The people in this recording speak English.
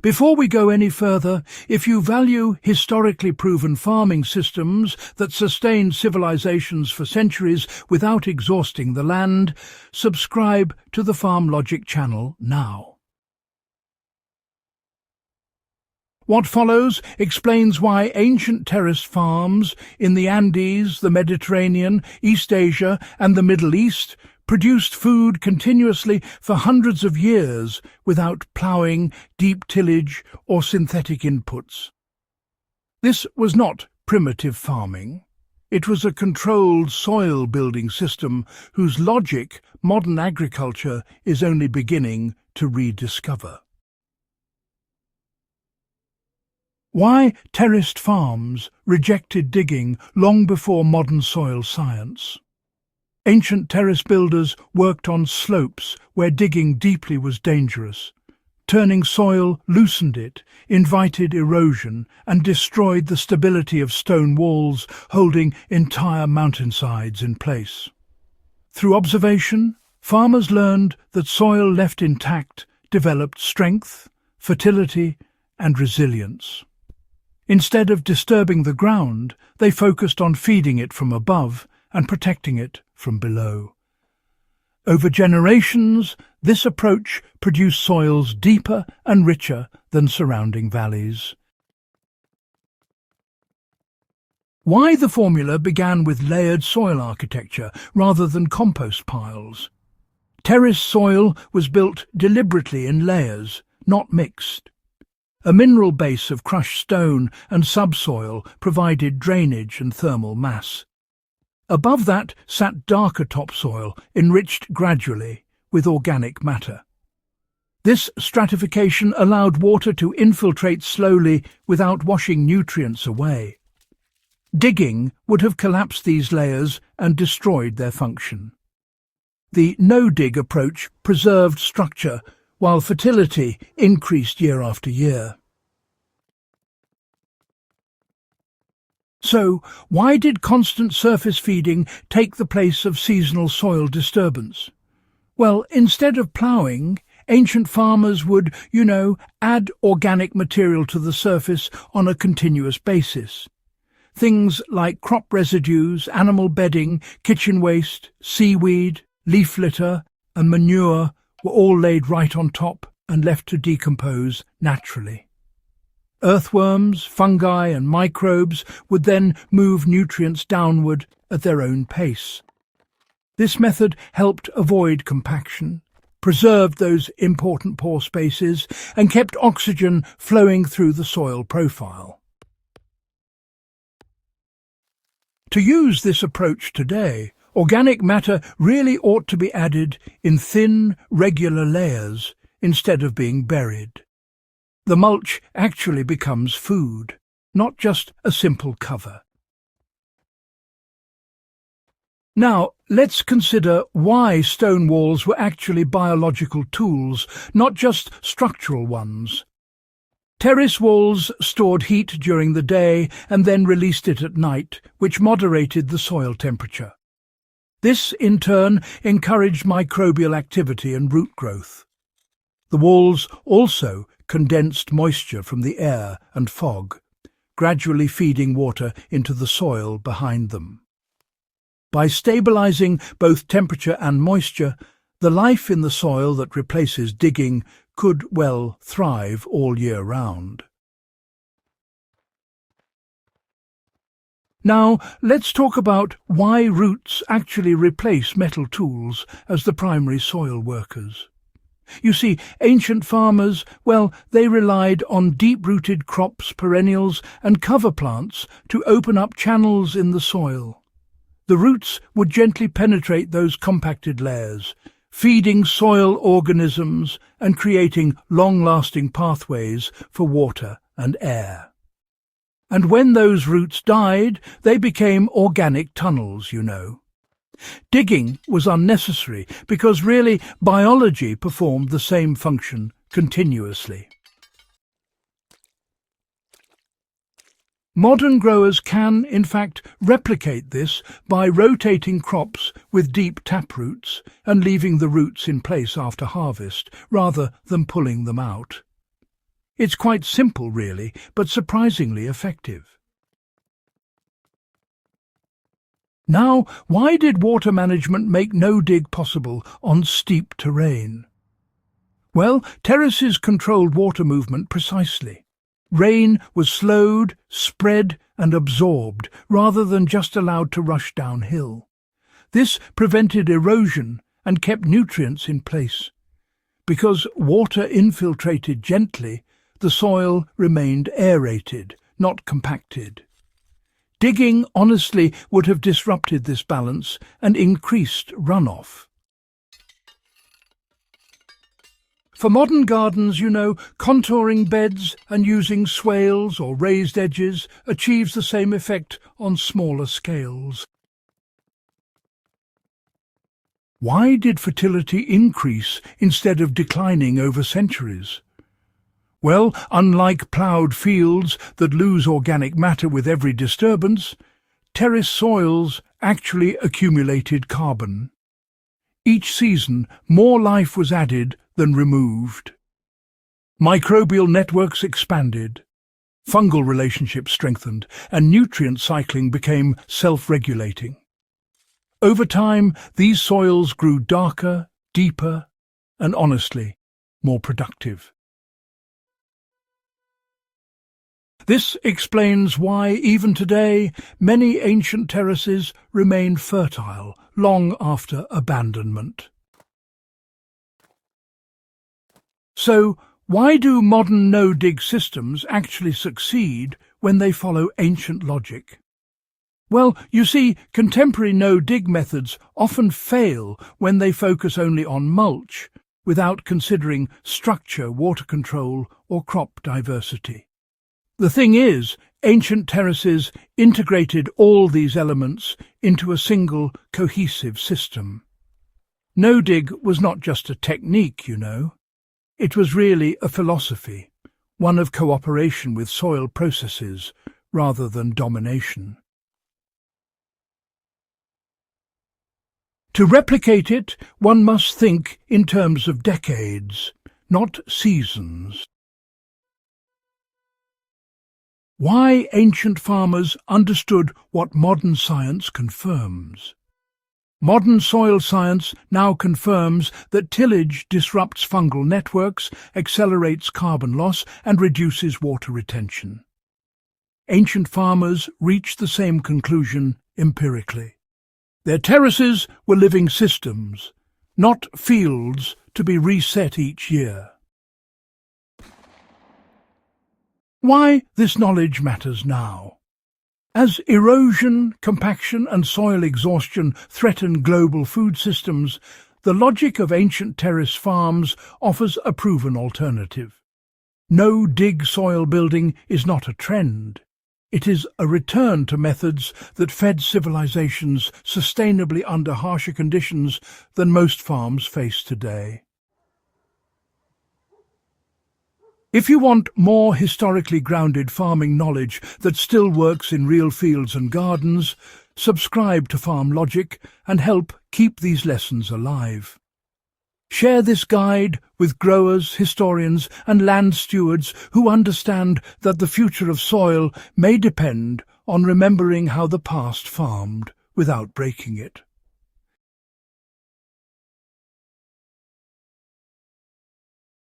Before we go any further, if you value historically proven farming systems that sustained civilizations for centuries without exhausting the land, subscribe to the Farm Logic channel now. What follows explains why ancient terraced farms in the Andes, the Mediterranean, East Asia and the Middle East produced food continuously for hundreds of years without ploughing, deep tillage or synthetic inputs. This was not primitive farming. It was a controlled soil-building system whose logic modern agriculture is only beginning to rediscover. Why terraced farms rejected digging long before modern soil science? Ancient terrace builders worked on slopes where digging deeply was dangerous. Turning soil loosened it, invited erosion, and destroyed the stability of stone walls holding entire mountainsides in place. Through observation, farmers learned that soil left intact developed strength, fertility, and resilience. Instead of disturbing the ground, they focused on feeding it from above and protecting it from below. Over generations, this approach produced soils deeper and richer than surrounding valleys. Why the formula began with layered soil architecture rather than compost piles? Terraced soil was built deliberately in layers, not mixed. A mineral base of crushed stone and subsoil provided drainage and thermal mass. Above that sat darker topsoil, enriched gradually with organic matter. This stratification allowed water to infiltrate slowly without washing nutrients away. Digging would have collapsed these layers and destroyed their function. The no-dig approach preserved structure, while fertility increased year after year. So, why did constant surface feeding take the place of seasonal soil disturbance? Well, instead of ploughing, ancient farmers would, add organic material to the surface on a continuous basis. Things like crop residues, animal bedding, kitchen waste, seaweed, leaf litter, and manure were all laid right on top and left to decompose naturally. Earthworms, fungi and microbes would then move nutrients downward at their own pace. This method helped avoid compaction, preserved those important pore spaces, and kept oxygen flowing through the soil profile. To use this approach today, organic matter really ought to be added in thin, regular layers instead of being buried. The mulch actually becomes food, not just a simple cover. Now, let's consider why stone walls were actually biological tools, not just structural ones. Terrace walls stored heat during the day and then released it at night, which moderated the soil temperature. This, in turn, encouraged microbial activity and root growth. The walls also condensed moisture from the air and fog, gradually feeding water into the soil behind them. By stabilizing both temperature and moisture, the life in the soil that replaces digging could well thrive all year round. Now, let's talk about why roots actually replace metal tools as the primary soil workers. You see, ancient farmers, they relied on deep-rooted crops, perennials, and cover plants to open up channels in the soil. The roots would gently penetrate those compacted layers, feeding soil organisms and creating long-lasting pathways for water and air. And when those roots died, they became organic tunnels, Digging was unnecessary because really biology performed the same function continuously. Modern growers can, in fact, replicate this by rotating crops with deep taproots and leaving the roots in place after harvest, rather than pulling them out. It's quite simple, really, but surprisingly effective. Now, why did water management make no-dig possible on steep terrain? Well, terraces controlled water movement precisely. Rain was slowed, spread and absorbed, rather than just allowed to rush downhill. This prevented erosion and kept nutrients in place. Because water infiltrated gently, the soil remained aerated, not compacted. Digging honestly would have disrupted this balance and increased runoff. For modern gardens, contouring beds and using swales or raised edges achieves the same effect on smaller scales. Why did fertility increase instead of declining over centuries? Well, unlike ploughed fields that lose organic matter with every disturbance, terrace soils actually accumulated carbon. Each season, more life was added than removed. Microbial networks expanded, fungal relationships strengthened, and nutrient cycling became self-regulating. Over time, these soils grew darker, deeper, and honestly, more productive. This explains why, even today, many ancient terraces remain fertile long after abandonment. So, why do modern no-dig systems actually succeed when they follow ancient logic? Well, you see, contemporary no-dig methods often fail when they focus only on mulch, without considering structure, water control, or crop diversity. The thing is, ancient terraces integrated all these elements into a single, cohesive system. No-dig was not just a technique, It was really a philosophy, one of cooperation with soil processes rather than domination. To replicate it, one must think in terms of decades, not seasons. Why ancient farmers understood what modern science confirms. Modern soil science now confirms that tillage disrupts fungal networks, accelerates carbon loss, and reduces water retention. Ancient farmers reached the same conclusion empirically. Their terraces were living systems, not fields to be reset each year. Why this knowledge matters now? As erosion, compaction and soil exhaustion threaten global food systems, the logic of ancient terrace farms offers a proven alternative. No-dig soil building is not a trend. It is a return to methods that fed civilizations sustainably under harsher conditions than most farms face today. If you want more historically grounded farming knowledge that still works in real fields and gardens, subscribe to Farm Logic and help keep these lessons alive. Share this guide with growers, historians and land stewards who understand that the future of soil may depend on remembering how the past farmed without breaking it.